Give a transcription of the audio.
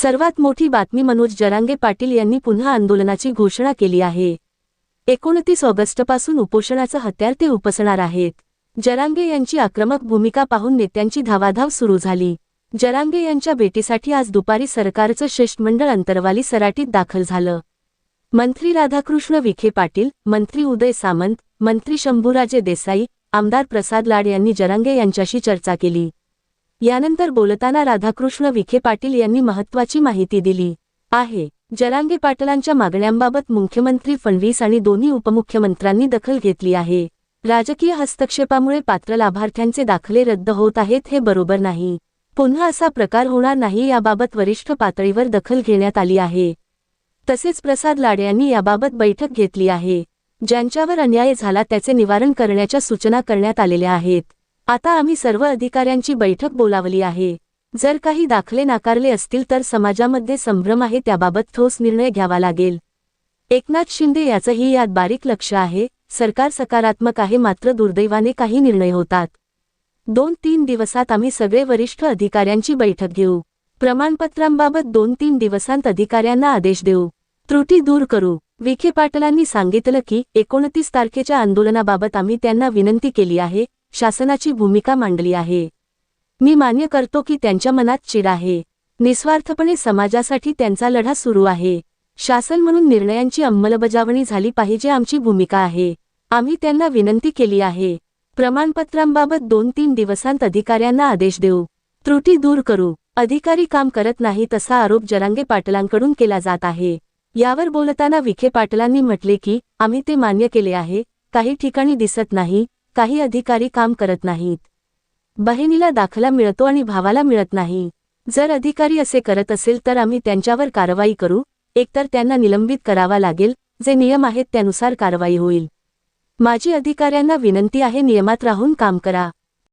सर्वात मोठी बातमी मनोज जरांगे पाटील यांनी पुन्हा आंदोलनाची घोषणा केली आहे। 29 ऑगस्टपासून उपोषणाचं हत्यार ते उपसणार आहेत। जरांगे यांची आक्रमक भूमिका पाहून नेत्यांची धावाधाव सुरू झाली। जरांगे यांच्या भेटीसाठी आज दुपारी सरकारचं शिष्टमंडळ अंतरवाली सराटीत दाखल झालं। मंत्री राधाकृष्ण विखे पाटील, मंत्री उदय सामंत, मंत्री शंभूराजे देसाई, आमदार प्रसाद लाड यांनी जरांगे यांच्याशी चर्चा केली। यानंतर बोलताना राधाकृष्ण विखे पाटील यांनी महत्त्वाची माहिती दिली आहे। जरांगे पाटलांच्या मागण्यांबाबत मुख्यमंत्री फडणवीस आणि दोन्ही उपमुख्यमंत्र्यांनी दखल घेतली आहे। राजकीय हस्तक्षेपामुळे पात्र लाभार्थ्यांचे दाखले रद्द होत आहेत हे बरोबर नाही। पुन्हा असा प्रकार होणार नाही याबाबत वरिष्ठ पातळीवर दखल घेण्यात आली आहे। तसेच प्रसाद लाड यांनी याबाबत बैठक घेतली आहे। ज्यांच्यावर अन्याय झाला त्याचे निवारण करण्याच्या सूचना करण्यात आलेल्या आहेत। आता आम्ही सर्व अधिकाऱ्यांची बैठक बोलावली आहे। जर काही दाखले नाकारले असतील तर समाजामध्ये संभ्रम आहे, त्याबाबत ठोस निर्णय घ्यावा लागेल। एकनाथ शिंदे याचंही यात बारीक लक्ष आहे। सरकार सकारात्मक आहे, मात्र दुर्दैवाने काही निर्णय होतात। 2-3 दिवसात आम्ही सगळे वरिष्ठ अधिकाऱ्यांची बैठक घेऊ। प्रमाणपत्रांबाबत 2-3 दिवसांत अधिकाऱ्यांना आदेश देऊ, त्रुटी दूर करू। विखे पाटलांनी सांगितलं की 29 तारखेच्या आंदोलनाबाबत आम्ही त्यांना विनंती केली आहे, शासनाची भूमिका मांडली आहे। मी मान्य करतो की त्यांच्या मनात चीड आहे। निस्वार्थपणे समाजासाठी त्यांचा लढा सुरू आहे। शासन म्हणून निर्णयांची अंमलबजावणी झाली पाहिजे, आमची भूमिका आहे। आम्ही त्यांना विनंती केली आहे। प्रमाणपत्रांबाबत 2-3 दिवसांत अधिकाऱ्यांना आदेश देऊ, त्रुटी दूर करू। अधिकारी काम करत नाहीत असा आरोप जरांगे पाटलांकडून केला जात आहे। यावर बोलताना विखे पाटलांनी म्हटले की आम्ही ते मान्य केले आहे। काही ठिकाणी दिसत नाही, काही अधिकारी काम करत नाहीत। बहिणीला दाखला मिळतो आणि भावाला मिळत नाही। जर अधिकारी असे करत असेल तर आम्ही त्यांच्यावर कारवाई करू। एकतर त्यांना निलंबित करावा लागेल, जे नियम आहेत त्यानुसार कारवाई होईल। माझी अधिकाऱ्यांना विनंती आहे, नियमात राहून काम करा।